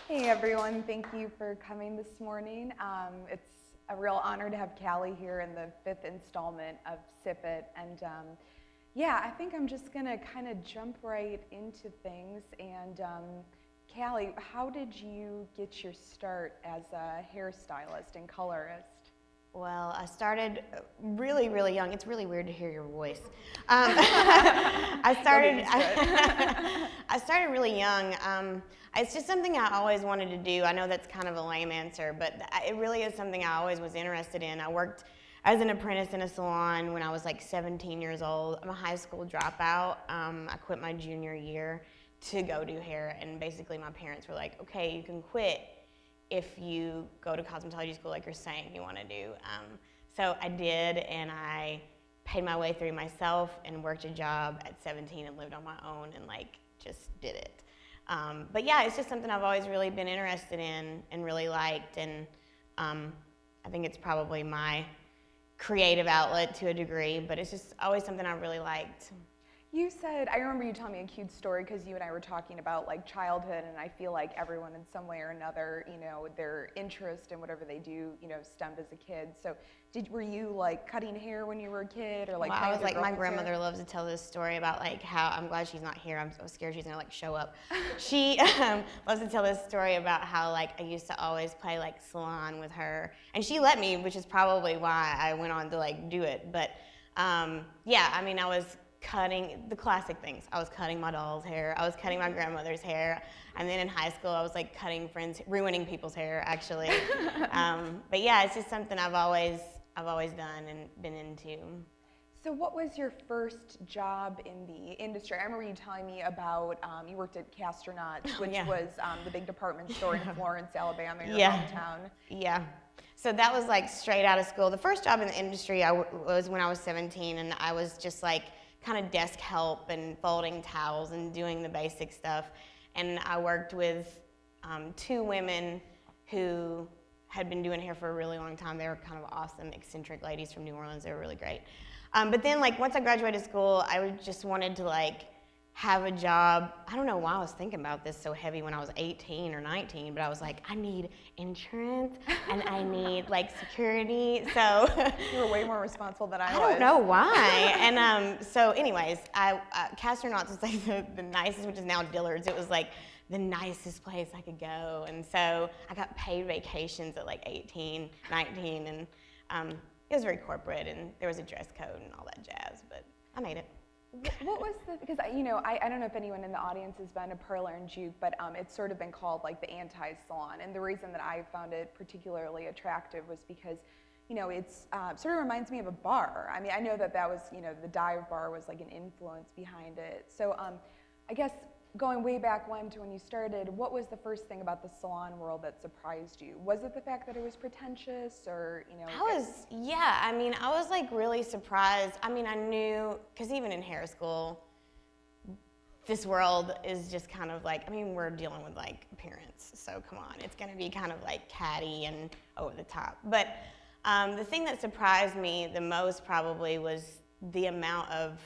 Hey everyone, thank you for coming this morning. It's a real honor to have Callie here in the 5th installment of Sip It. And yeah, I think I'm just gonna kind of jump right into things. And Callie, how did you get your start as a hairstylist and colorist? Well, I started really, really young. It's really weird to hear your voice. I started really young. It's just something I always wanted to do. I know that's kind of a lame answer, but it really is something I always was interested in. I worked as an apprentice in a salon when I was like 17 years old. I'm a high school dropout. I quit my junior year to go do hair, and basically my parents were like, okay, you can quit if you go to cosmetology school like you're saying you want to do. So I did, and I paid my way through myself and worked a job at 17 and lived on my own and like just did it. But yeah, it's just something I've always really been interested in and really liked, and I think it's probably my creative outlet to a degree, but it's just always something I really liked. You said, I remember you telling me a cute story because you and I were talking about like childhood, and I feel like everyone in some way or another, you know, their interest in whatever they do, you know, stemmed as a kid. So were you like cutting hair when you were a kid, or like? Well, I was like, my grandmother loves to tell this story about like how, I'm glad she's not here, I'm so scared she's gonna like show up. She loves to tell this story about how like I used to always play like salon with her, and she let me, which is probably why I went on to like do it. But yeah, I mean, I was cutting the classic things. I was cutting my doll's hair, I was cutting my grandmother's hair, and then in high school I was like cutting friends, ruining people's hair actually. But yeah, it's just something I've always done and been into. So what was your first job in the industry? I remember you telling me about, you worked at Castronauts, which was the big department store in Florence, Alabama, your hometown. Yeah. So that was like straight out of school. The first job in the industry was when I was 17, and I was just like kind of desk help and folding towels and doing the basic stuff. And I worked with 2 women who had been doing hair for a really long time. They were kind of awesome, eccentric ladies from New Orleans. They were really great. But then like once I graduated school, I just wanted to like have a job. I don't know why I was thinking about this so heavy when I was 18 or 19, but I was like, I need insurance and I need like security. So you were way more responsible than I was. I don't know why. And so anyways, Castronauts was like the nicest, which is now Dillard's. It was like the nicest place I could go. And so I got paid vacations at like 18, 19, and it was very corporate, and there was a dress code and all that jazz, but I made it. What was the, because you know, I don't know if anyone in the audience has been to Parlour Juke, but it's sort of been called like the anti-salon, and the reason that I found it particularly attractive was because, you know, it's sort of reminds me of a bar. I mean, I know that was, you know, the dive bar was like an influence behind it. So I guess going way back when to when you started, what was the first thing about the salon world that surprised you? Was it the fact that it was pretentious, or, you know? Yeah, I mean, I was like really surprised. I mean, I knew, because even in hair school, this world is just kind of like, I mean, we're dealing with like appearance, so come on, it's gonna be kind of like catty and over the top. But the thing that surprised me the most probably was the amount of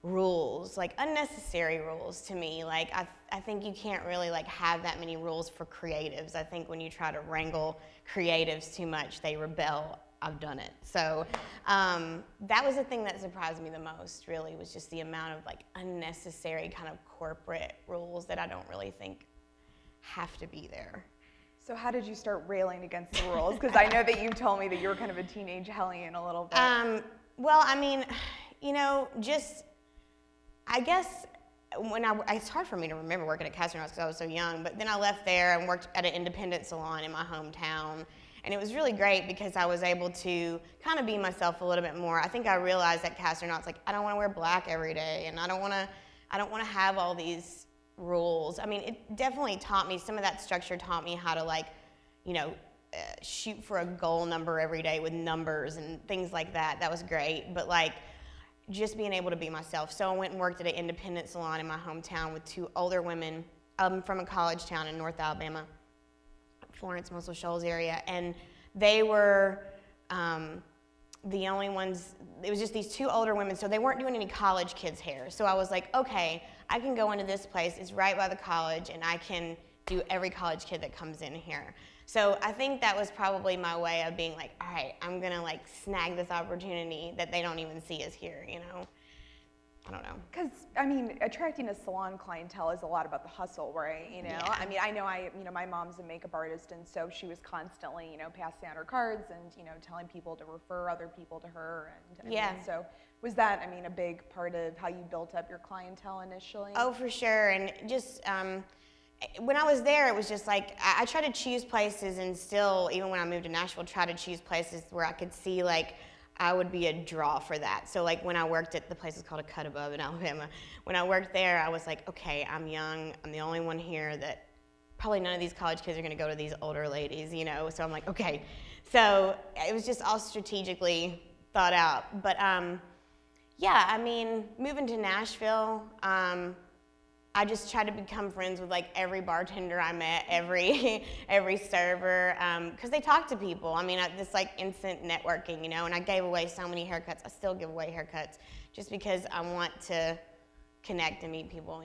rules, like unnecessary rules to me. Like I think you can't really like have that many rules for creatives. I think when you try to wrangle creatives too much, they rebel. I've done it. So that was the thing that surprised me the most, really, was just the amount of like unnecessary kind of corporate rules that I don't really think have to be there. So how did you start railing against the rules? Because I know that you told me that you were kind of a teenage hellion a little bit. Well, I mean, you know, just I guess it's hard for me to remember working at Castronauts because I was so young, but then I left there and worked at an independent salon in my hometown, and it was really great because I was able to kind of be myself a little bit more. I think I realized at Castronauts, like, I don't want to wear black every day, and I don't want to have all these rules. I mean, it definitely taught me, some of that structure taught me how to, like, you know, shoot for a goal number every day with numbers and things like that. That was great, but like, just being able to be myself. So I went and worked at an independent salon in my hometown with 2 older women from a college town in North Alabama, Florence, Muscle Shoals area, and they were the only ones. It was just these 2 older women, so they weren't doing any college kids' hair. So I was like, okay, I can go into this place, it's right by the college, and I can do every college kid that comes in here. So I think that was probably my way of being like, all right, I'm gonna like snag this opportunity that they don't even see us here, you know? I don't know. Because, I mean, attracting a salon clientele is a lot about the hustle, right? You know, Yeah. I mean, my mom's a makeup artist, and so she was constantly, passing out her cards and, telling people to refer other people to her. And Yeah. So was that, a big part of how you built up your clientele initially? Oh, for sure. And just when I was there, it was just like I tried to choose places, and still, even when I moved to Nashville, try to choose places where I could see like I would be a draw for that. So like when I worked at the place called A Cut Above in Alabama, when I worked there, I was like, okay, I'm young. I'm the only one here that probably none of these college kids are going to go to these older ladies, So I'm like, okay. So it was just all strategically thought out. But yeah, moving to Nashville, I just tried to become friends with like every bartender I met, every server, because they talk to people. This like instant networking, and I gave away so many haircuts. I still give away haircuts just because I want to connect and meet people,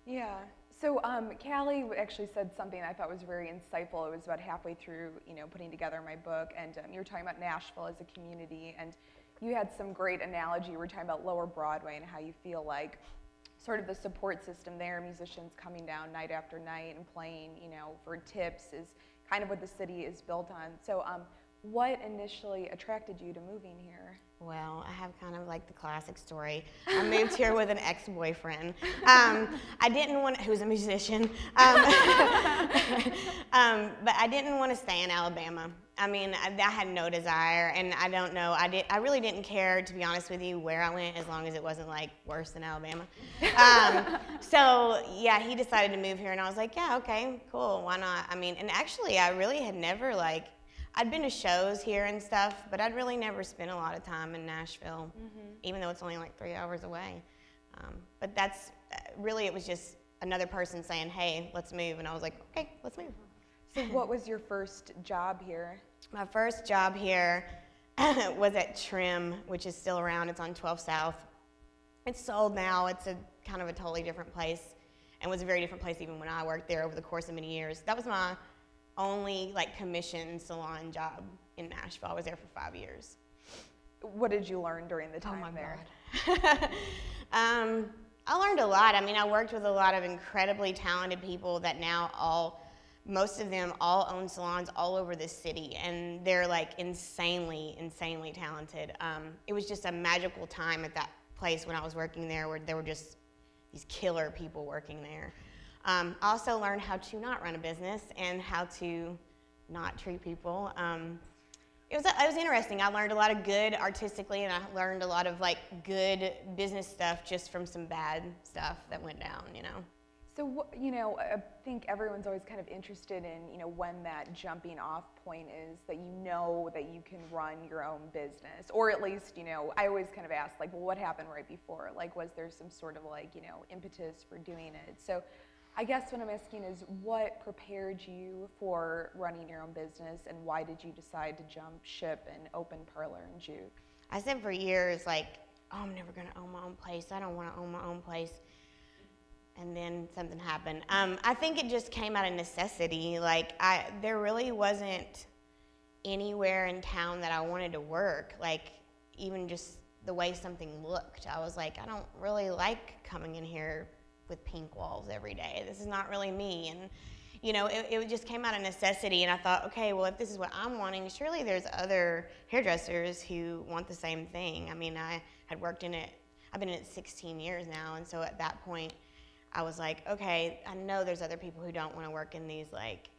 Yeah. So Cali actually said something I thought was very insightful. It was about halfway through, putting together my book, and you were talking about Nashville as a community, and you had some great analogy. You were talking about Lower Broadway and how you feel like sort of the support system there, musicians coming down night after night and playing, for tips is kind of what the city is built on. So what initially attracted you to moving here? Well, I have kind of like the classic story. I moved here with an ex-boyfriend. I didn't want, who's a musician, but I didn't want to stay in Alabama. I had no desire, and I don't know. I really didn't care, to be honest with you, where I went, as long as it wasn't like worse than Alabama. So yeah, he decided to move here, and I was like, yeah, okay, cool, why not? And actually, I really had never like. I'd been to shows here and stuff, but I'd really never spent a lot of time in Nashville, even though it's only like 3 hours away. But that's really, it was just another person saying, hey, let's move. And I was like, okay, let's move. So what was your first job here? My first job here was at Trim, which is still around. It's on 12 South. It's sold now. It's a kind of a totally different place, and was a very different place even when I worked there over the course of many years. That was my only like commissioned salon job in Nashville. I was there for 5 years. What did you learn during the time there? God. I learned a lot. I worked with a lot of incredibly talented people that now most of them all own salons all over the city, and they're like insanely talented. It was just a magical time at that place when I was working there, where there were just these killer people working there. I also learned how to not run a business and how to not treat people. It was interesting. I learned a lot of good artistically, and I learned a lot of like good business stuff just from some bad stuff that went down, So, I think everyone's always kind of interested in, when that jumping off point is that that you can run your own business. Or at least, I always kind of ask, like, well, what happened right before? Like, was there some sort of like, impetus for doing it? So I guess what I'm asking is, what prepared you for running your own business, and why did you decide to jump ship and open Parlour Juke? I said for years, like, oh, I'm never going to own my own place. I don't want to own my own place. And then something happened. I think it just came out of necessity. Like, there really wasn't anywhere in town that I wanted to work. Like, even just the way something looked. I was like, I don't really like coming in here with pink walls every day. This is not really me. And it just came out of necessity, and I thought, okay, well, if this is what I'm wanting, surely there's other hairdressers who want the same thing. I had worked in it, I've been in it 16 years now, and so at that point, I was like, okay, I know there's other people who don't want to work in these, like,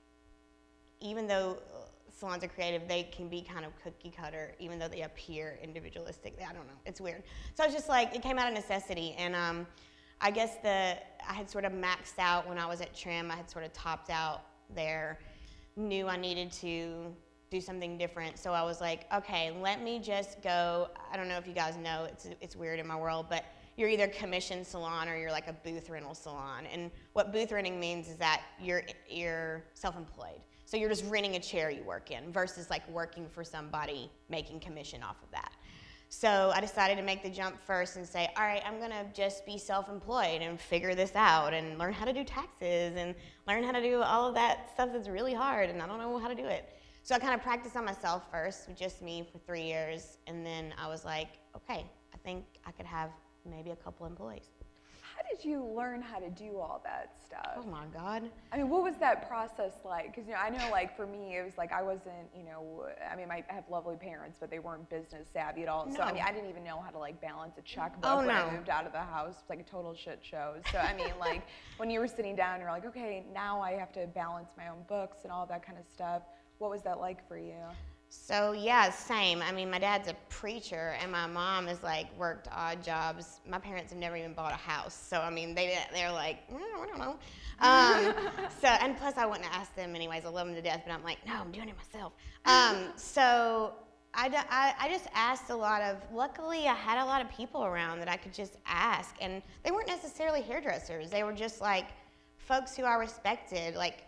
even though salons are creative, they can be kind of cookie cutter, even though they appear individualistic. I don't know, it's weird. So it's just like, it came out of necessity, and I guess I had sort of maxed out when I was at Trim. I had sort of topped out there, knew I needed to do something different. So I was like, okay, let me just go. I don't know if you guys know, it's weird in my world, but you're either commissioned salon or you're like a booth rental salon. And what booth renting means is that you're self-employed. So you're just renting a chair you work in versus like working for somebody making commission off of that. So I decided to make the jump first and say, all right, I'm gonna just be self-employed and figure this out and learn how to do taxes and learn how to do all of that stuff that's really hard and I don't know how to do it. So I kind of practiced on myself first with just me for 3 years, and then I was like, okay, I think I could have maybe a couple employees. How did you learn how to do all that stuff? Oh my God. I mean, what was that process like? Because, you know, I know, like, for me, it was like I wasn't, you know, I mean, I have lovely parents, but they weren't business savvy at all. No. So, I mean, I didn't even know how to, like, balance a checkbook when I moved out of the house. It's like a total shit show. So, I mean, like, when you were sitting down, you're like, okay, now I have to balance my own books and all that kind of stuff. What was that like for you? So yeah, same. I mean, my dad's a preacher, and my mom has like worked odd jobs. My parents have never even bought a house, so I mean, they're like, I don't know. So and plus, I wouldn't ask them anyways. I love them to death, but I'm like, no, I'm doing it myself. So I just asked a lot of. Luckily, I had a lot of people around that I could just ask, and they weren't necessarily hairdressers. They were just like folks who I respected, like.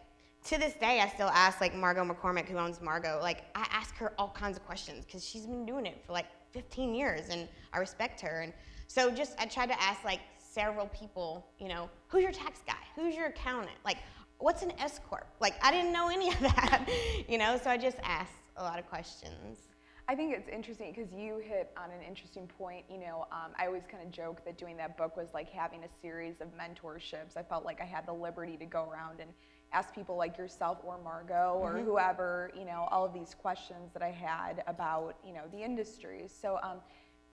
To this day, I still ask, like, Margot McCormick, who owns Margot, like, I ask her all kinds of questions because she's been doing it for, like, 15 years, and I respect her. And so just, I tried to ask, like, several people, you know, who's your tax guy? Who's your accountant? Like, what's an S Corp? Like, I didn't know any of that, you know, so I just asked a lot of questions. I think it's interesting because you hit on an interesting point. You know, I always kind of joke that doing that book was like having a series of mentorships. I felt like I had the liberty to go around and ask people like yourself or Margot or whoever, you know, all of these questions that I had about, you know, the industry. So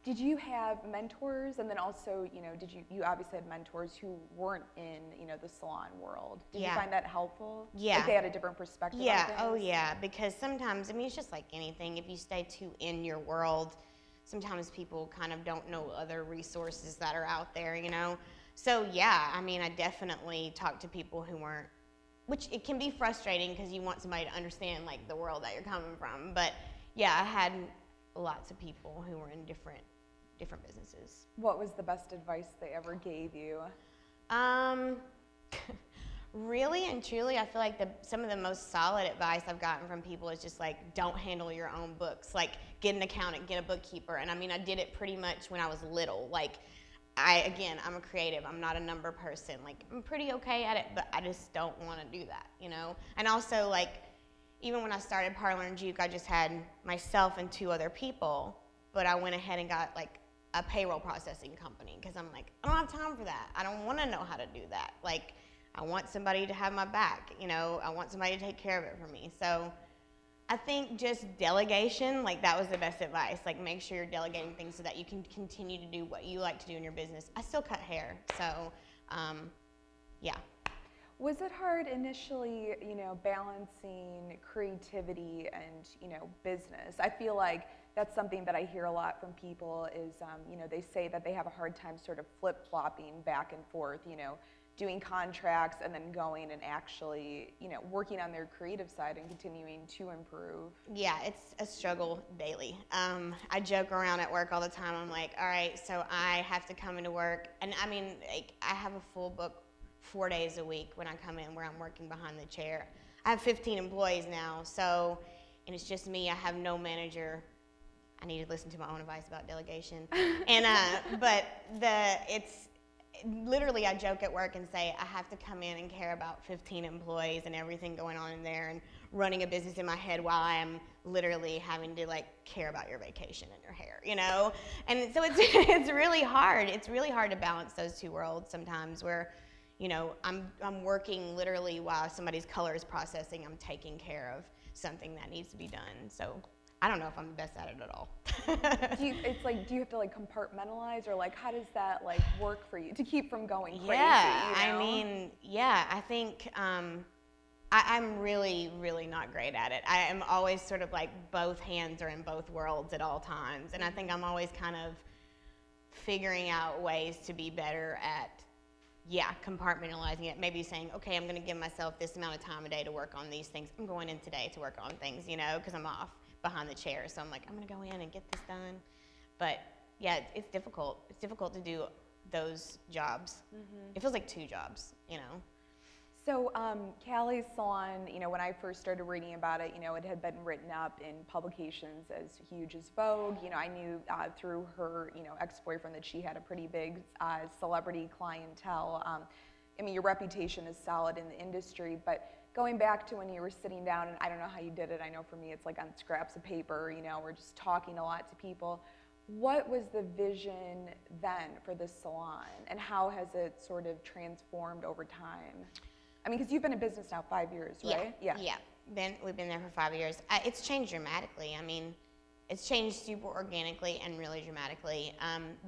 did you have mentors? And then also, you know, you obviously had mentors who weren't in, you know, the salon world. Did you find that helpful? Yeah. Like they had a different perspective on things? Oh yeah, because sometimes, I mean, it's just like anything. If you stay too in your world, sometimes people kind of don't know other resources that are out there, you know? So yeah, I mean, I definitely talked to people who weren't, which it can be frustrating because you want somebody to understand like the world that you're coming from. But yeah, I had lots of people who were in different businesses. What was the best advice they ever gave you? Really and truly, I feel like some of the most solid advice I've gotten from people is just like, don't handle your own books. Like, get an accountant, get a bookkeeper. And I mean, I did it pretty much when I was little. Like, I'm a creative. I'm not a number person. Like, I'm pretty okay at it, but I just don't want to do that, you know? And also, like, even when I started Parlour Juke, I just had myself and 2 other people, but I went ahead and got, like, a payroll processing company because I'm like, I don't have time for that. I don't want to know how to do that. Like, I want somebody to have my back, you know? I want somebody to take care of it for me. So I think just delegation, like that was the best advice. Like make sure you're delegating things so that you can continue to do what you like to do in your business. I still cut hair, so yeah. Was it hard initially, you know, balancing creativity and, you know, business? I feel like that's something that I hear a lot from people is, you know, they say that they have a hard time sort of flip-flopping back and forth, you know, doing contracts and then going and actually, you know, working on their creative side and continuing to improve. Yeah, it's a struggle daily. I joke around at work all the time. I'm like, all right, so I have to come into work. And I mean, like, I have a full book 4 days a week when I come in where I'm working behind the chair. I have 15 employees now, so, and it's just me. I have no manager. I need to listen to my own advice about delegation. And, but it's, literally, I joke at work and say I have to come in and care about 15 employees and everything going on in there and running a business in my head while I am literally having to like care about your vacation and your hair, you know? And so it's really hard. It's really hard to balance those 2 worlds sometimes where, you know, I'm working literally while somebody's color is processing. I'm taking care of something that needs to be done. So I don't know if I'm the best at it at all. do you have to like compartmentalize, or like how does that like work for you to keep from going crazy? Yeah, you know? I mean, yeah, I think I'm really, really not great at it. I am always sort of like both hands are in both worlds at all times, and I think I'm always kind of figuring out ways to be better at, compartmentalizing it. Maybe saying, okay, I'm going to give myself this amount of time a day to work on these things. I'm going in today to work on things, you know, because I'm off behind the chair. So I'm like, I'm going to go in and get this done. But yeah, it's difficult. It's difficult to do those jobs. It feels like 2 jobs, you know. So, Cali's salon, when I first started reading about it, it had been written up in publications as huge as Vogue. I knew through her, ex-boyfriend that she had a pretty big celebrity clientele. I mean, your reputation is solid in the industry, but going back to when you were sitting down, and I don't know how you did it, I know for me it's like on scraps of paper, we're just talking a lot to people. What was the vision then for this salon, and how has it sort of transformed over time? I mean, because you've been in business now 5 years, right? Yeah. We've been there for 5 years. It's changed dramatically. I mean, it's changed super organically and really dramatically.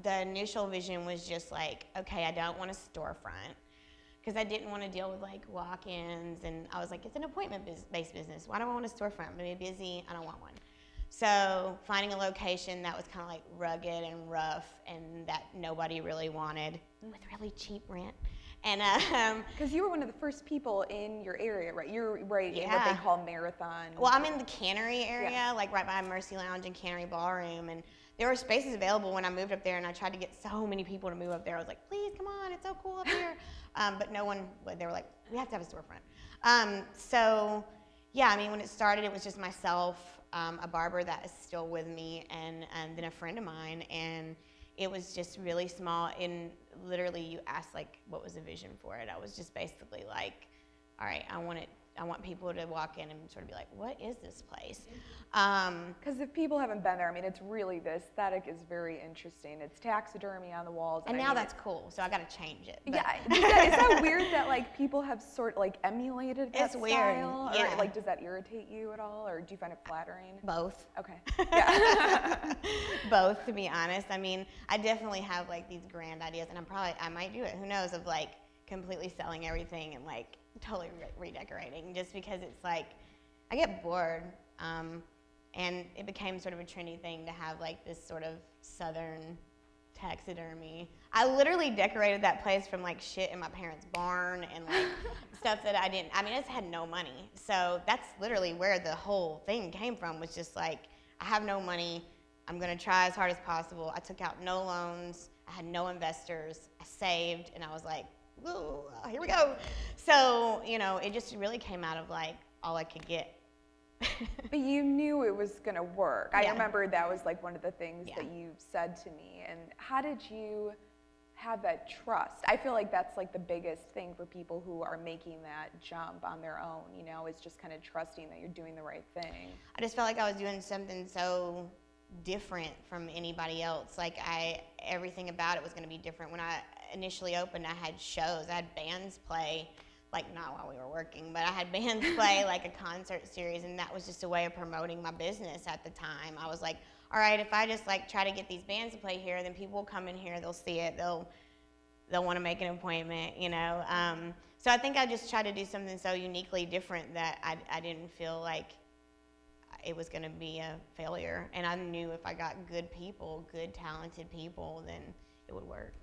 The initial vision was just like, okay, I don't want a storefront, because I didn't want to deal with like walk-ins, and I was like, it's an appointment-based business. Why do I want a storefront? I'm gonna be busy. I don't want one. So finding a location that was kind of like rugged and rough, and that nobody really wanted, with really cheap rent. And because you were one of the first people in your area, right? You're right in what they call Marathon. Well, I'm in the Cannery area, like right by Mercy Lounge and Cannery Ballroom, and there were spaces available when I moved up there, and I tried to get so many people to move up there. I was like, please, come on, it's so cool up here. But no one, they were like, we have to have a storefront. So yeah, I mean, when it started, it was just myself, a barber that is still with me, and then a friend of mine, and it was just really small. And literally, you asked like, what was the vision for it? I was just basically like, all right, I want people to walk in and sort of be like, what is this place? Because if people haven't been there, I mean, it's really, the aesthetic is very interesting. It's taxidermy on the walls. And now that's cool, so I got to change it. But. Yeah, is that weird that like people have sort of like emulated that style? Weird. Yeah. Or, like, does that irritate you at all, or do you find it flattering? Both. Okay. Yeah. Both, to be honest. I mean, I definitely have like these grand ideas, and I might do it. Who knows? Of like completely selling everything and like totally redecorating, just because it's like I get bored. And it became sort of a trendy thing to have like this sort of southern taxidermy. I literally decorated that place from like shit in my parents' barn and like stuff that I just had no money. So that's literally where the whole thing came from, was just like, I have no money, I'm gonna try as hard as possible. I took out no loans, I had no investors, I saved, and I was like, whoa, here we go. So, it just really came out of like all I could get. But you knew it was going to work. I remember that was like one of the things that you said to me. And how did you have that trust? I feel like that's like the biggest thing for people who are making that jump on their own, is just kind of trusting that you're doing the right thing. I just felt like I was doing something so different from anybody else. Like everything about it was going to be different. When I initially opened, I had shows, I had bands play. Like, not while we were working, but I had bands play like a concert series, and that was just a way of promoting my business at the time. I was like, all right, if I just like try to get these bands to play here, then people will come in here, they'll see it, they'll want to make an appointment, So I think I just tried to do something so uniquely different that I didn't feel like it was going to be a failure. And I knew if I got good people, good talented people, then it would work.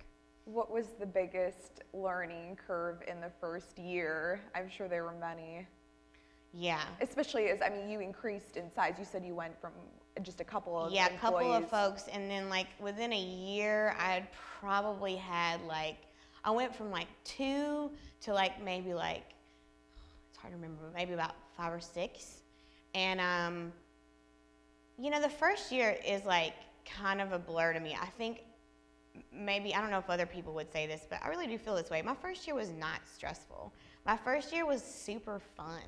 What was the biggest learning curve in the first year? I'm sure there were many. Yeah. Especially as, you increased in size. You said you went from just a couple of employees. A couple of folks, and then like within a year, I had probably had like, I went from like 2 to like maybe like, it's hard to remember, maybe about 5 or 6. And, the first year is like kind of a blur to me. I think maybe, I don't know if other people would say this, but I really do feel this way. My first year was not stressful. My first year was super fun.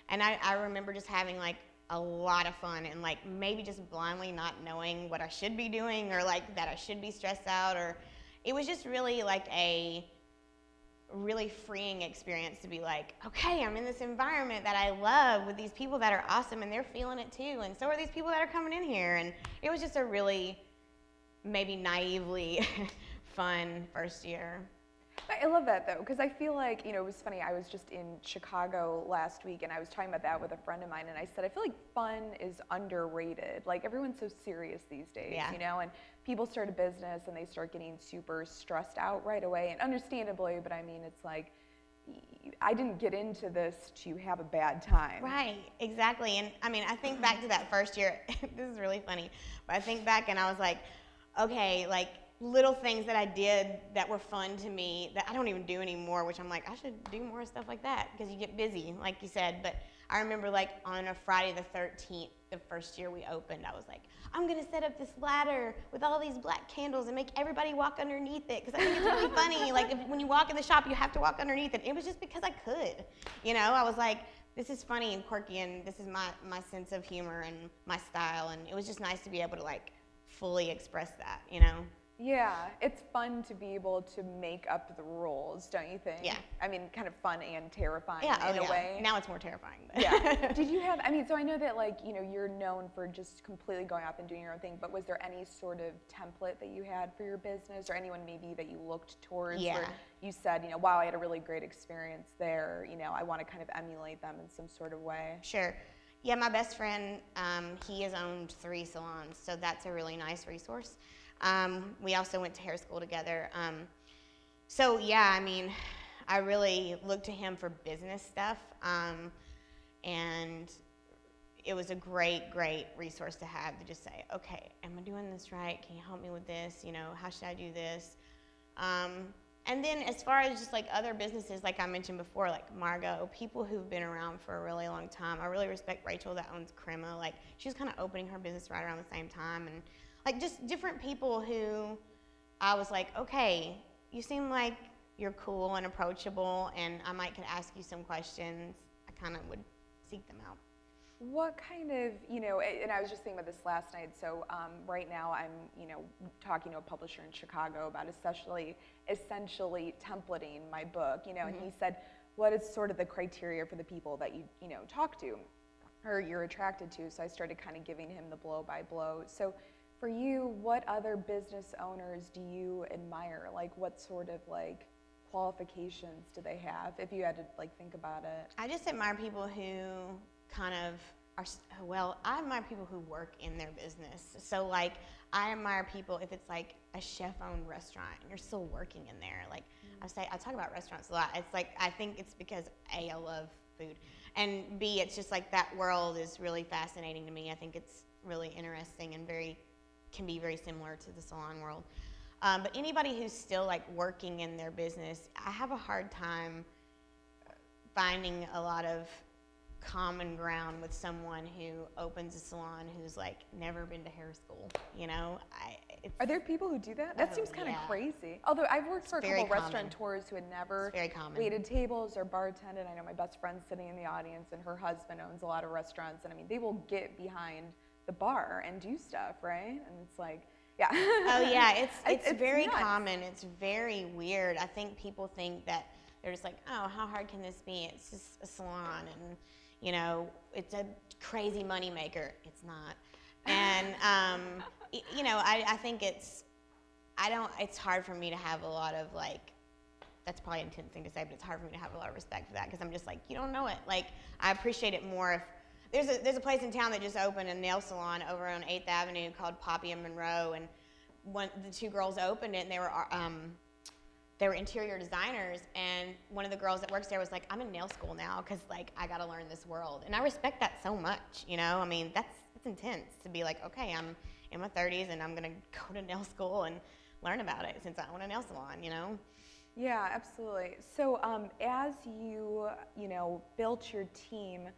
And I remember just having like a lot of fun, and like maybe just blindly not knowing what I should be doing, or like that I should be stressed out, or it was just really like a really freeing experience to be like, okay, I'm in this environment that I love with these people that are awesome, and they're feeling it too, and so are these people that are coming in here. And it was just a really maybe naively fun first year. I love that though, because I feel like, it was funny, I was just in Chicago last week, and I was talking about that with a friend of mine, and I said, I feel like fun is underrated. Like, everyone's so serious these days, and people start a business and they start getting super stressed out right away, and understandably, but it's like, I didn't get into this to have a bad time. Right, exactly. And I think back to that first year, this is really funny, but I think back and I was like, okay, like, little things that I did that were fun to me that I don't even do anymore, which I'm like, I should do more stuff like that because you get busy, like you said. But I remember like on a Friday the 13th, the first year we opened, I was like, I'm gonna set up this ladder with all these black candles and make everybody walk underneath it because I think it's really funny. Like when you walk in the shop, you have to walk underneath it. It was just because I could, you know. I was like, this is funny and quirky, and this is my sense of humor and my style, and it was just nice to be able to like fully express that, you know. Yeah, it's fun to be able to make up the rules, don't you think? Yeah. I mean, kind of fun and terrifying in a way. Now it's more terrifying. But. Yeah. Did you have, I mean, so I know that like, you know, you're known for just completely going off and doing your own thing, but was there any sort of template that you had for your business or anyone maybe that you looked towards? Yeah. Where you said, you know, wow, I had a really great experience there. You know, I want to kind of emulate them in some sort of way. Sure. Yeah, my best friend, he has owned 3 salons, so that's a really nice resource. We also went to hair school together. So yeah, I mean, I really looked to him for business stuff. And it was a great, great resource to have to just say, okay, am I doing this right? Can you help me with this? You know, how should I do this? And then as far as just like other businesses, like I mentioned before, like Margot, people who've been around for a really long time. I really respect Rachel that owns Crema. Like she was kind of opening her business right around the same time. And like just different people who I was like, okay, you seem like you're cool and approachable and I might could ask you some questions. I kind of would seek them out. What kind of, you know, and I was just thinking about this last night, so right now I'm, you know, talking to a publisher in Chicago about essentially templating my book, you know, and he said, what is sort of the criteria for the people that you know, talk to or you're attracted to? So I started kind of giving him the blow by blow. So for you, what other business owners do you admire? Like what sort of like qualifications do they have if you had to like think about it? I just admire people who kind of are, well, I admire people who work in their business. So like I admire people if it's like a chef-owned restaurant and you're still working in there. Like I talk about restaurants a lot. It's like I think it's because A, I love food, and B, it's just like that world is really fascinating to me. I think it's really interesting and can be very similar to the salon world. But anybody who's still like working in their business, I have a hard time finding a lot of common ground with someone who opens a salon who's like never been to hair school, you know? Are there people who do that? That seems kind of crazy. Although I've worked for a couple restaurateurs who had never waited tables or bartended. I know my best friend's sitting in the audience and her husband owns a lot of restaurants, and I mean, they will get behind the bar and do stuff, right? And it's like, yeah. Oh yeah, it's very nuts. common. It's very weird. I think people think that they're just like, oh, how hard can this be? It's just a salon, and you know, it's a crazy moneymaker. It's not. And you know, I think it's hard for me to have a lot of like, that's probably an intense thing to say, but it's hard for me to have a lot of respect for that because I'm just like, you don't know it. Like, I appreciate it more if there's a place in town that just opened a nail salon over on 8th Avenue called Poppy and Monroe, and the 2 girls opened it, and they were interior designers, and one of the girls that works there was like, I'm in nail school now because like I gotta learn this world, and I respect that so much, you know. I mean, that's intense to be like, okay, I'm in my 30s and I'm gonna go to nail school and learn about it since I own a nail salon, you know. Yeah, absolutely. So as you know, built your team,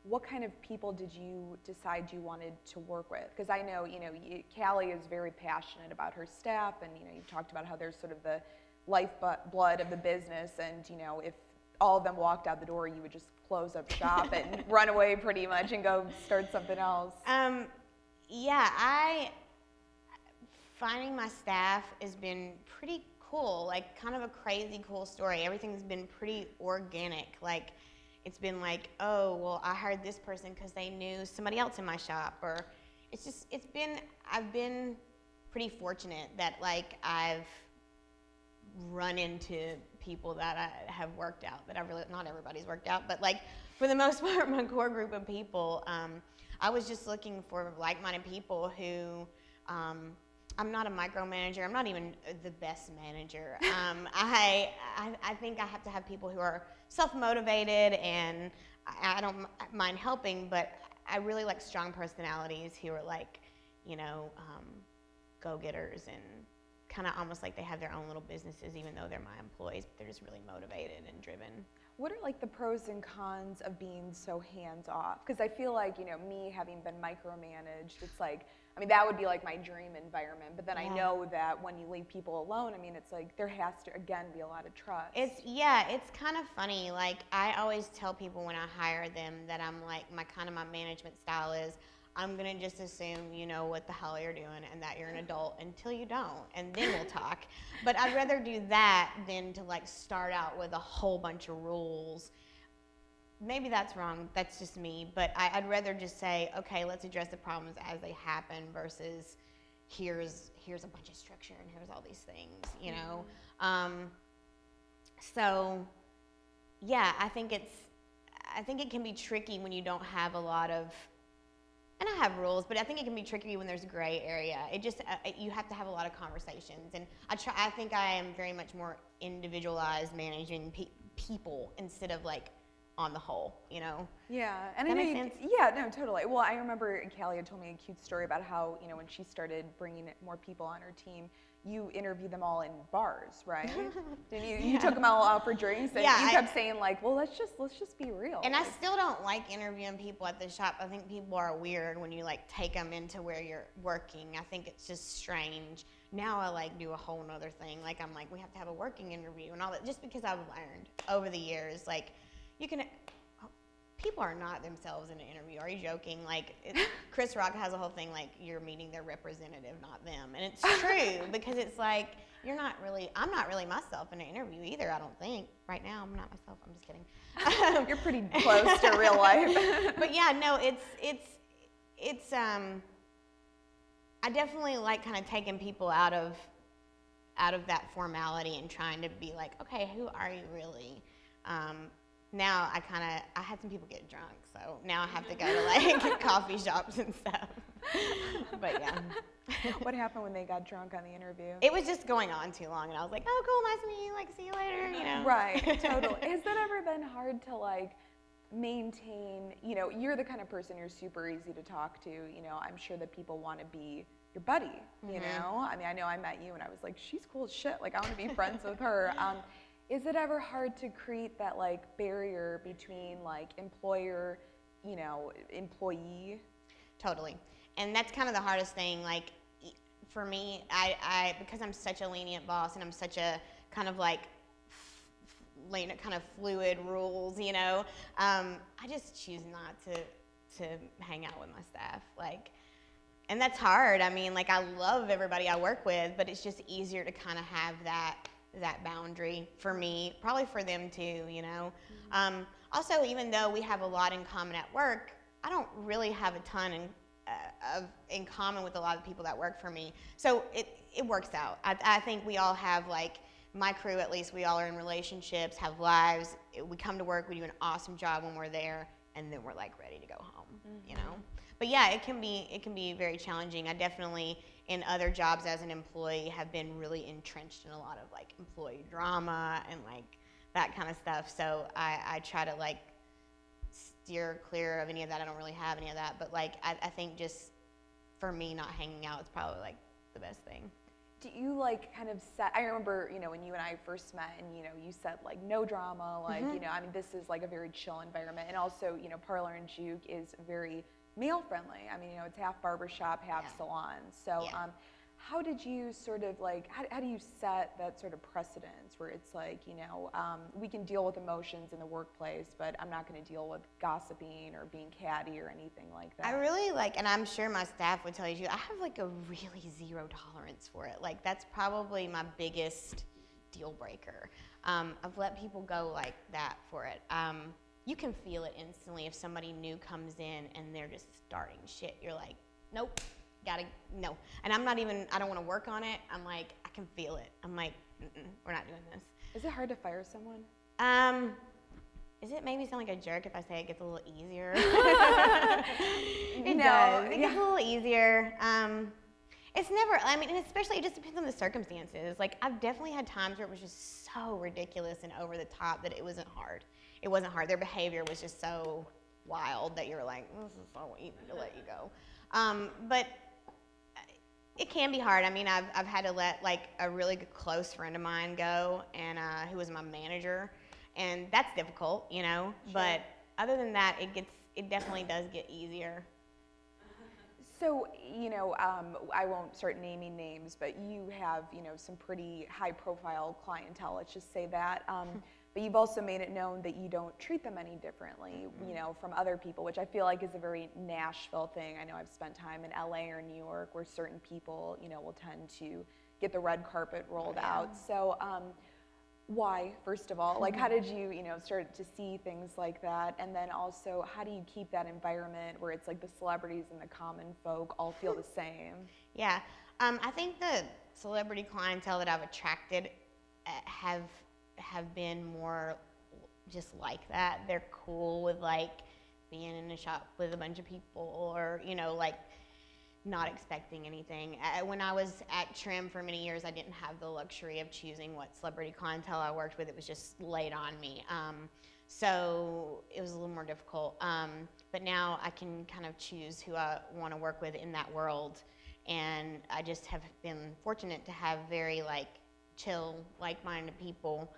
what kind of people did you decide you wanted to work with? Because I know, you know, Cali is very passionate about her staff, and you know, you've talked about how there's sort of the lifeblood of the business, and you know, if all of them walked out the door, you would just close up shop and run away pretty much and go start something else. Yeah, finding my staff has been pretty cool, like kind of a crazy cool story. Everything's been pretty organic. Like, it's been like, oh, well, I hired this person because they knew somebody else in my shop, or I've been pretty fortunate that like I've run into people that I have worked out, that not everybody's worked out, but like for the most part, my core group of people, I was just looking for like-minded people who, I'm not a micromanager. I'm not even the best manager. I think I have to have people who are self-motivated, and I don't mind helping, but I really like strong personalities who are like, you know, go-getters and kind of almost like they have their own little businesses, even though they're my employees, but they're just really motivated and driven. What are like the pros and cons of being so hands-off? Because I feel like, you know, me having been micromanaged, it's like, I mean, that would be like my dream environment. But then I know that when you leave people alone, I mean, it's like there has to, again, be a lot of trust. It's kind of funny. Like, I always tell people when I hire them that I'm like, my management style is, I'm going to just assume you know what the hell you're doing and that you're an adult until you don't, and then we'll talk. But I'd rather do that than to like start out with a whole bunch of rules. Maybe that's wrong, that's just me, but I'd rather just say, okay, let's address the problems as they happen versus here's a bunch of structure and here's all these things, you know? So yeah, I think it can be tricky when you don't have a lot of, and I have rules, but I think it can be tricky when there's gray area. It just, you have to have a lot of conversations. And I think I am very much more individualized managing people instead of like on the whole, you know? Yeah, and that I makes mean, sense? yeah, no, totally. Well, I remember Cali had told me a cute story about how, you know, when she started bringing more people on her team, you interviewed them all in bars, right? Didn't you? You took them all out for drinks, and you kept saying like, well, let's just be real. And I still don't like interviewing people at the shop. I think people are weird when you like take them into where you're working. I think it's just strange. Now I like do a whole nother thing. Like I'm like, we have to have a working interview and all that, just because I've learned over the years, like people are not themselves in an interview. Are you joking? Like, Chris Rock has a whole thing like, you're meeting their representative, not them. And it's true, because it's like, I'm not really myself in an interview either, I don't think. Right now, I'm not myself, I'm just kidding. You're pretty close to real life. But yeah, no, it's I definitely like kind of taking people out of that formality and trying to be like, okay, who are you really? Now I had some people get drunk, so now I have to go to like coffee shops and stuff. But yeah. What happened when they got drunk on the interview? It was just going on too long, and I was like, oh, cool, nice to meet you, like, see you later, you know. Right, totally. Has that ever been hard to like maintain, you know, you're the kind of person, you're super easy to talk to, you know, I'm sure that people want to be your buddy, you know? I mean, I know I met you and I was like, she's cool as shit, like I want to be friends with her. Is it ever hard to create that like barrier between like employer, you know, employee? Totally. And that's kind of the hardest thing. Like for me, I because I'm such a lenient boss and I'm such a kind of like kind of fluid rules, you know, I just choose not to hang out with my staff. Like, and that's hard. I mean, like I love everybody I work with, but it's just easier to kind of have that boundary for me, probably for them too, you know. Also, even though we have a lot in common at work, I don't really have a ton in common with a lot of people that work for me. So it works out. I think we all have, like, my crew at least, we all are in relationships, have lives. We come to work, we do an awesome job when we're there, and then we're like ready to go home, you know. But yeah, it can be very challenging. I definitely, in other jobs as an employee, have been really entrenched in a lot of like employee drama and like that kind of stuff. So I try to like steer clear of any of that. I don't really have any of that, but like I think just for me, not hanging out is probably like the best thing. Do you like kind of set, I remember, you know, when you and I first met and, you know, you said like no drama, like, you know, I mean, this is like a very chill environment. And also, you know, Parlour Juke is very male friendly. I mean, you know, it's half barbershop, half salon. So how did you sort of like, how do you set that sort of precedence where it's like, you know, we can deal with emotions in the workplace, but I'm not going to deal with gossiping or being catty or anything like that? I really like, and I'm sure my staff would tell you, I have like a really zero tolerance for it. Like that's probably my biggest deal breaker. I've let people go like that for it. You can feel it instantly if somebody new comes in and they're just starting shit. You're like, nope, no. And I don't want to work on it. I'm like, I can feel it. I'm like, we're not doing this. Is it hard to fire someone? Is it maybe sound like a jerk if I say it gets a little easier? It does. It gets a little easier. It's never, I mean, and especially it just depends on the circumstances. Like I've definitely had times where it was just so ridiculous and over the top that it wasn't hard. It wasn't hard. Their behavior was just so wild that you're like, this is so easy to let you go. But It can be hard. I mean, I've had to let like a really close friend of mine go, and who was my manager, and that's difficult, you know. Sure. But other than that, it definitely does get easier. So, you know, I won't start naming names, but you have, you know, some pretty high-profile clientele. Let's just say that. But you've also made it known that you don't treat them any differently, you know, from other people, which I feel like is a very Nashville thing. I know I've spent time in LA or New York where certain people, you know, will tend to get the red carpet rolled out. So why, first of all? Like, how did you, you know, start to see things like that? And then also, how do you keep that environment where it's like the celebrities and the common folk all feel the same? Yeah. I think the celebrity clientele that I've attracted have been more just like that. They're cool with like being in a shop with a bunch of people, or, you know, like not expecting anything. When I was at Trim for many years, I didn't have the luxury of choosing what celebrity clientele I worked with. It was just laid on me. So it was a little more difficult. But now I can kind of choose who I want to work with in that world. And I just have been fortunate to have very like chill, like-minded people.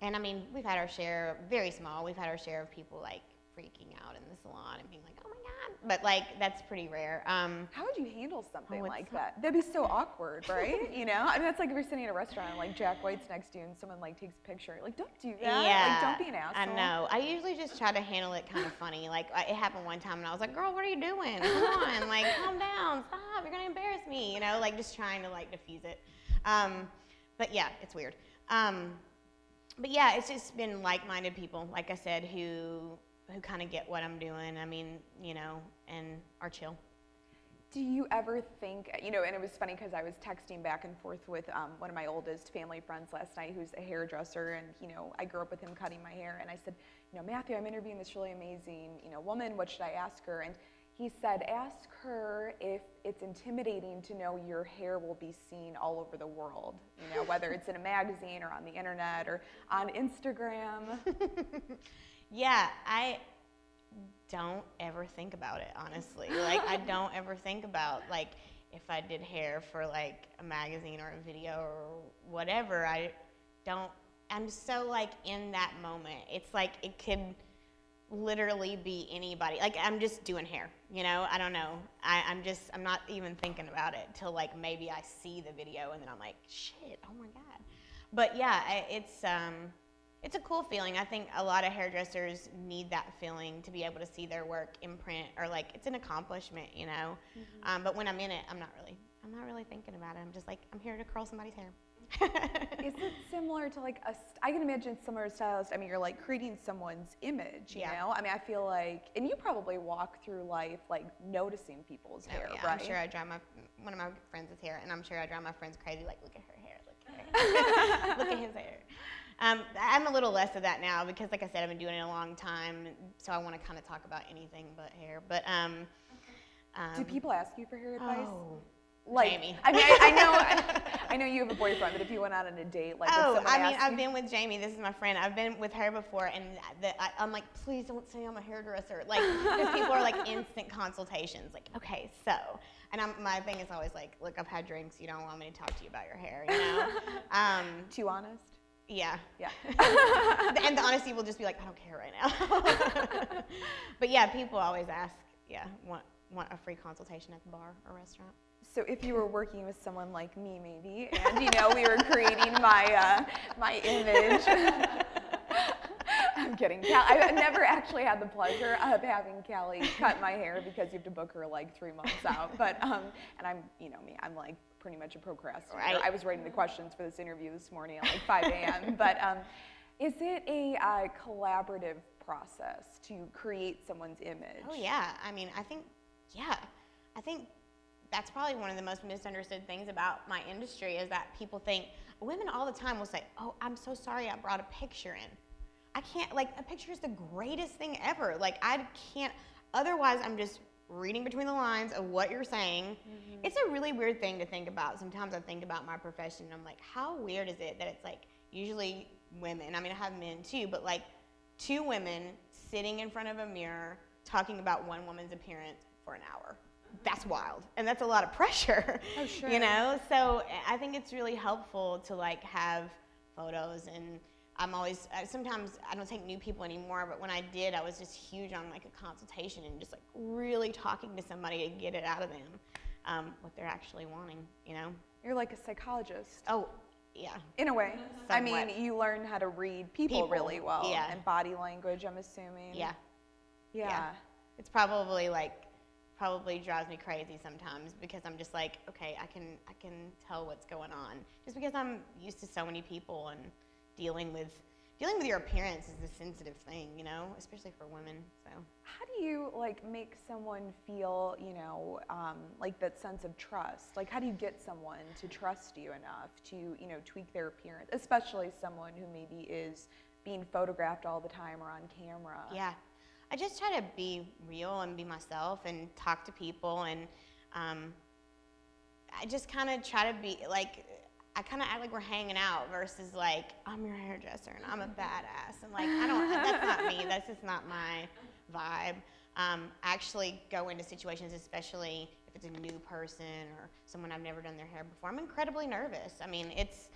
And I mean, we've had our share, very small, we've had our share of people like freaking out in the salon and being like, oh my God. But like, that's pretty rare. How would you handle something like that? That'd be so awkward, right? You know? I mean, that's like if you're sitting at a restaurant and like Jack White's next to you and someone like takes a picture. Like, don't do that. Yeah. Like, don't be an asshole. I know. I usually just try to handle it kind of funny. Like, it happened one time and I was like, girl, what are you doing? Come on, like, calm down, stop, you're gonna embarrass me. You know, like just trying to like diffuse it. But yeah, it's weird. But yeah, it's just been like-minded people, like I said, who kind of get what I'm doing. I mean, you know, and are chill. Do you ever think, you know, and it was funny because I was texting back and forth with one of my oldest family friends last night who's a hairdresser, and, you know, I grew up with him cutting my hair, and I said, you know, Matthew, I'm interviewing this really amazing, you know, woman, what should I ask her? And he said, ask her if it's intimidating to know your hair will be seen all over the world, you know, whether it's in a magazine or on the internet or on Instagram. Yeah, I don't ever think about it, honestly. Like, I don't ever think about, like, if I did hair for, like, a magazine or a video or whatever. I'm so, like, in that moment. It's like it could literally be anybody. Like, I'm just doing hair, you know? I don't know. I'm not even thinking about it till, like, maybe I see the video and then I'm like, shit, oh my God. But yeah, it's a cool feeling. I think a lot of hairdressers need that feeling to be able to see their work in print, or like it's an accomplishment, you know? Mm-hmm. But when I'm in it, I'm not really thinking about it. I'm just like, I'm here to curl somebody's hair. Is it similar to like I can imagine similar to stylist. I mean, you're like creating someone's image, you know? I mean, I feel like, and you probably walk through life like noticing people's hair, yeah, right? I'm sure I drive one of my friends' hair, and I'm sure I drive my friends crazy, like, look at her hair, look at her. Look at his hair. I'm a little less of that now because, like I said, I've been doing it a long time, so I want to kind of talk about anything but hair. But do people ask you for hair advice? Oh. Like, Jamie. I mean, I know you have a boyfriend, but if you went out on a date, like, I've been with Jamie. This is my friend. I've been with her before, and I'm like, please don't say I'm a hairdresser. Like, because people are like instant consultations. Like, okay, so, and my thing is always like, look, I've had drinks. You don't want me to talk to you about your hair, you know? Too honest? Yeah. Yeah. And the honesty will just be like, I don't care right now. But yeah, people always ask, want a free consultation at the bar or restaurant. So if you were working with someone like me, maybe, and, you know, we were creating my image. I'm kidding. I've never actually had the pleasure of having Callie cut my hair because you have to book her like 3 months out. But, and I'm, you know me, I'm like pretty much a procrastinator. Right. I was writing the questions for this interview this morning at like 5 a.m. But is it a collaborative process to create someone's image? Oh, yeah. I mean, I think that's probably one of the most misunderstood things about my industry is that people think, women all the time will say, oh, I'm so sorry I brought a picture in. I can't, like, a picture is the greatest thing ever. Like, I can't, otherwise I'm just reading between the lines of what you're saying. Mm-hmm. It's a really weird thing to think about. Sometimes I think about my profession and I'm like, how weird is it that it's like usually women, I mean, I have men too, but like 2 women sitting in front of a mirror talking about one woman's appearance for an hour. that's wild, and that's a lot of pressure. Oh, sure. You know, so I think it's really helpful to like have photos, and I'm always, sometimes I don't take new people anymore, but when I did, I was just huge on like a consultation and just like really talking to somebody to get it out of them, what they're actually wanting, you know? You're like a psychologist. Oh, yeah. In a way. Somewhat. I mean, you learn how to read people really well. Yeah. And body language, I'm assuming. Yeah. Yeah. It's probably drives me crazy sometimes because I'm just like, okay, I can tell what's going on just because I'm used to so many people, and dealing with your appearance is a sensitive thing, you know, especially for women. So How do you like make someone feel, you know, like that sense of trust? Like, how do you get someone to trust you enough to, you know, tweak their appearance, especially someone who maybe is being photographed all the time or on camera? yeah, I just try to be real and be myself and talk to people, and I just kind of try to be like, I kind of act like we're hanging out versus like, I'm your hairdresser and I'm a badass, and like, that's not me, that's just not my vibe. I actually go into situations, especially if it's a new person or someone I've never done their hair before, I'm incredibly nervous. I mean, it's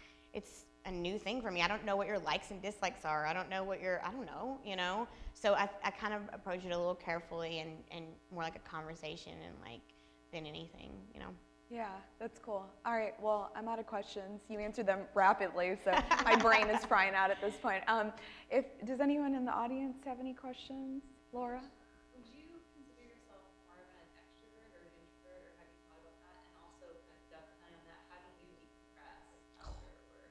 a new thing for me. I don't know what your likes and dislikes are. I don't know, you know? So I kind of approach it a little carefully and more like a conversation and like than anything, you know? Yeah, that's cool. All right, well, I'm out of questions. You answered them rapidly, so my brain is frying out at this point. Does anyone in the audience have any questions? Laura? Would you consider yourself more of an extrovert or an introvert, or have you thought about that? And also, kind of dovetailing on that, how do you decompress after work?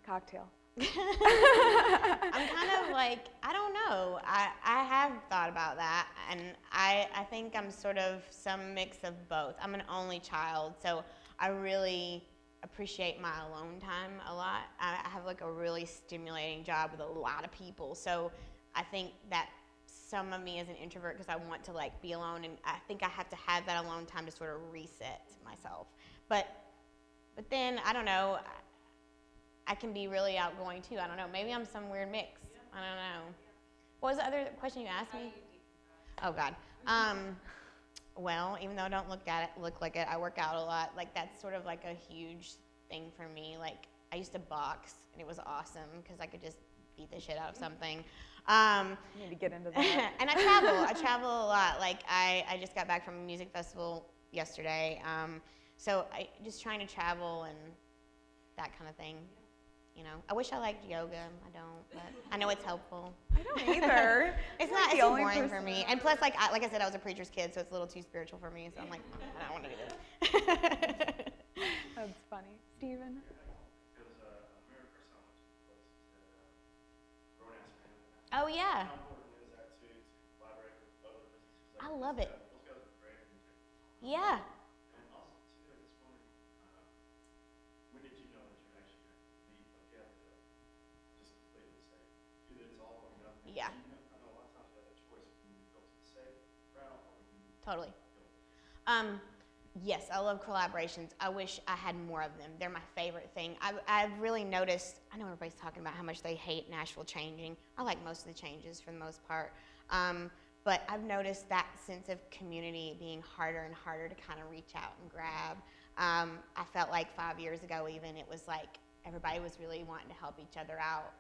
Cocktail. I'm kind of like, I don't know. I have thought about that, and I think I'm sort of some mix of both. I'm an only child, so I really appreciate my alone time a lot. I have like a really stimulating job with a lot of people, so I think that some of me is an introvert because I want to like be alone, and I think I have to have that alone time to sort of reset myself. But then, I don't know, I can be really outgoing too. I don't know. Maybe I'm some weird mix. I don't know. What was the other question you asked me? Oh God. Well, even though I don't look like it, I work out a lot. Like that's sort of like a huge thing for me. Like I used to box, and it was awesome because I could just beat the shit out of something. You need to get into that. And I travel a lot. Like I just got back from a music festival yesterday. So I just trying to travel and that kind of thing. You know, I wish I liked yoga. I don't, but I know it's helpful. I don't either. It's not too boring for me. And plus, like I said, I was a preacher's kid, so it's a little too spiritual for me. So I'm like, I don't want to do this. That's funny. Steven? Oh yeah. I love it. Yeah. Yeah. Totally. Yes, I love collaborations. I wish I had more of them. They're my favorite thing. I've really noticed, I know everybody's talking about how much they hate Nashville changing. I like most of the changes for the most part. But I've noticed that sense of community being harder and harder to kind of reach out and grab. I felt like 5 years ago even, it was like everybody was really wanting to help each other out.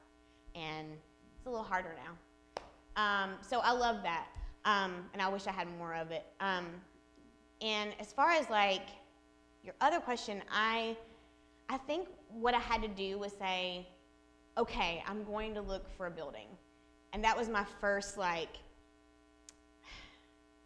And it's a little harder now. So I love that. And I wish I had more of it. And as far as like your other question, I think what I had to do was say, okay, I'm going to look for a building. And that was my first like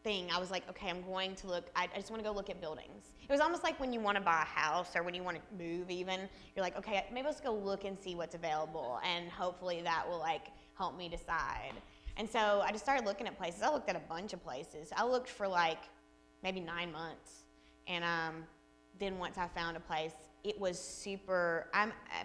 thing. I was like, okay, I'm going to look, I just want to go look at buildings. It was almost like when you want to buy a house or when you want to move even, you're like, okay, maybe let's go look and see what's available, and hopefully that will like help me decide. And so I just started looking at places. I looked at a bunch of places. I looked for like maybe 9 months. And then once I found a place, it was super,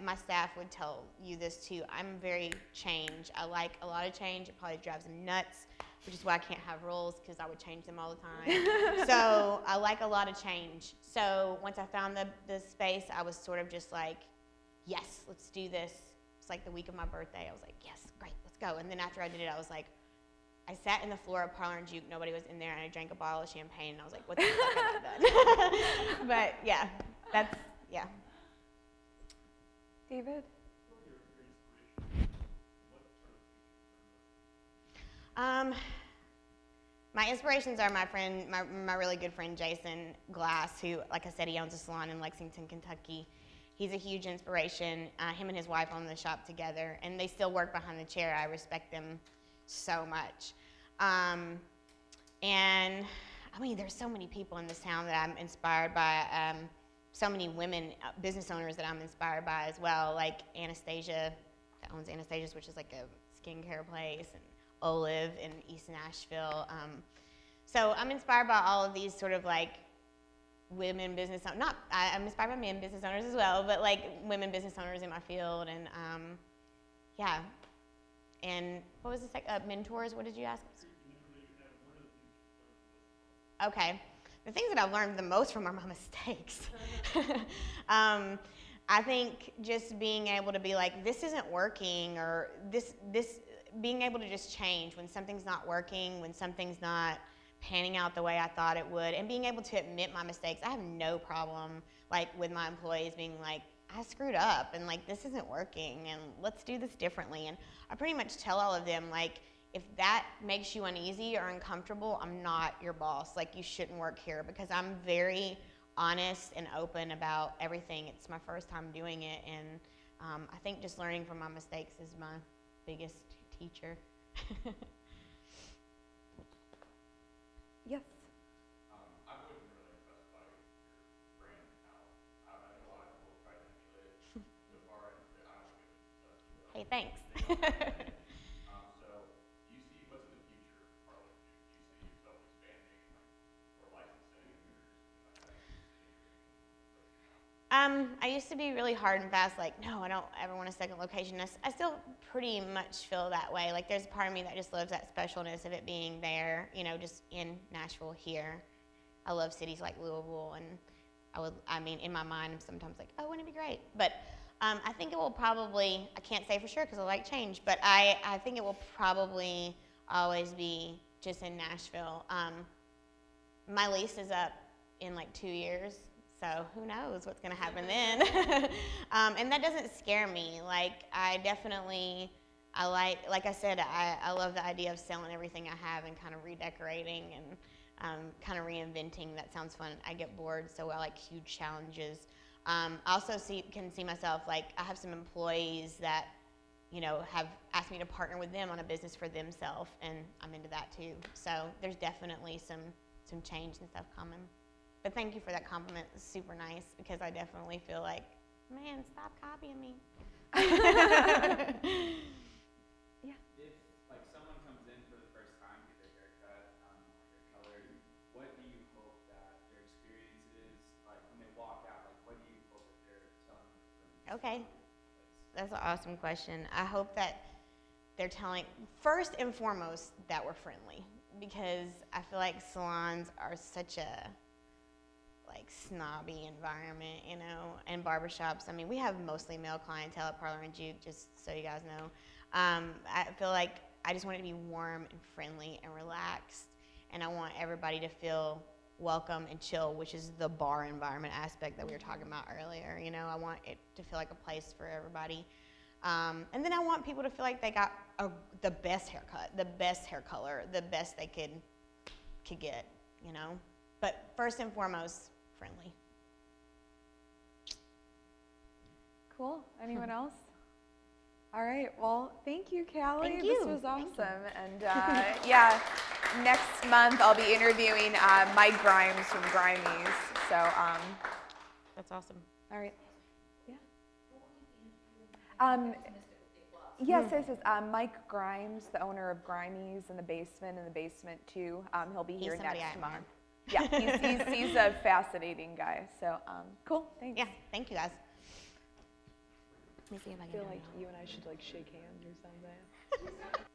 my staff would tell you this too, I'm very change. I like a lot of change. It probably drives them nuts, which is why I can't have rules because I would change them all the time. So I like a lot of change. So once I found the space, I was sort of just like, yes, let's do this. It's like the week of my birthday. I was like, yes, great, let's go. And then after I did it, I was like, I sat in the floor of Parlour Juke, nobody was in there, and I drank a bottle of champagne, and I was like, what the fuck have I done? But yeah, that's, yeah. David? My inspirations are my friend, my really good friend Jason Glass, who, like I said, he owns a salon in Lexington, Kentucky. He's a huge inspiration. Him and his wife own the shop together, and they still work behind the chair. I respect them so much. And I mean, there's so many people in this town that I'm inspired by. So many women, business owners that I'm inspired by as well, like Anastasia, that owns Anastasia's, which is like a skincare place, and Olive in East Nashville. So I'm inspired by all of these sort of like women business owners. I'm inspired by men business owners as well, but like women business owners in my field, and yeah. And what was the mentors? What did you ask? Okay. The things that I've learned the most from are my mistakes. I think just being able to be like, this isn't working, or being able to just change when something's not working, when something's not panning out the way I thought it would, and being able to admit my mistakes. I have no problem like with my employees being like, I screwed up, and like this isn't working, and let's do this differently. And I pretty much tell all of them, like, if that makes you uneasy or uncomfortable, I'm not your boss. Like, you shouldn't work here, because I'm very honest and open about everything. It's my first time doing it, and I think just learning from my mistakes is my biggest teacher. Yes. I wasn't really impressed by your brand now. I think a lot of people try to emulate it so far, and I don't think it's successful. Hey, thanks. So, do you see what's in the future of Parlour Juke? Do you see yourself expanding or licensing or something like that? I used to be really hard and fast, like, no, I don't ever want a second location. I still pretty much feel that way. Like, there's a part of me that just loves that specialness of it being there, you know, just in Nashville here. I love cities like Louisville, and I mean, in my mind, I'm sometimes like, oh, wouldn't it be great? But I think it will probably, I can't say for sure because I like change, but I think it will probably always be just in Nashville. My lease is up in like 2 years. So who knows what's going to happen then. And that doesn't scare me. Like, I definitely, like I said, I love the idea of selling everything I have and kind of redecorating and kind of reinventing. That sounds fun. I get bored, so I like huge challenges. I also can see myself, like, I have some employees that, you know, have asked me to partner with them on a business for themselves, and I'm into that too. So there's definitely some change and stuff coming. But thank you for that compliment. It's super nice, because I definitely feel like, man, stop copying me. Yeah. If like someone comes in for the first time, get their haircut, hair color, what do you hope that their experience is like when they walk out? Like, what do you hope that they're telling them? Okay, that's an awesome question. I hope that they're telling, first and foremost, that we're friendly, because I feel like salons are such a like snobby environment, you know, and barbershops. I mean, we have mostly male clientele at Parlour Juke, just so you guys know. I feel like I just want it to be warm and friendly and relaxed, and I want everybody to feel welcome and chill, which is the bar environment aspect that we were talking about earlier. You know, I want it to feel like a place for everybody. And then I want people to feel like they got the best haircut, the best hair color, the best they could get, you know. But first and foremost, friendly. Cool. Anyone else? All right. Well, thank you, Callie. Thank you. This was Thank you. awesome. And yeah, next month I'll be interviewing Mike Grimes from Grimies. So, That's awesome. all right. Yeah. Yes, this is Mike Grimes, the owner of Grimies in the basement 2. He'll be here somebody next I month. admire. Yeah, he's a fascinating guy. So, cool. Thanks. Yeah, thank you guys. Let me see if I I can feel do like it. you and I should like shake hands or something.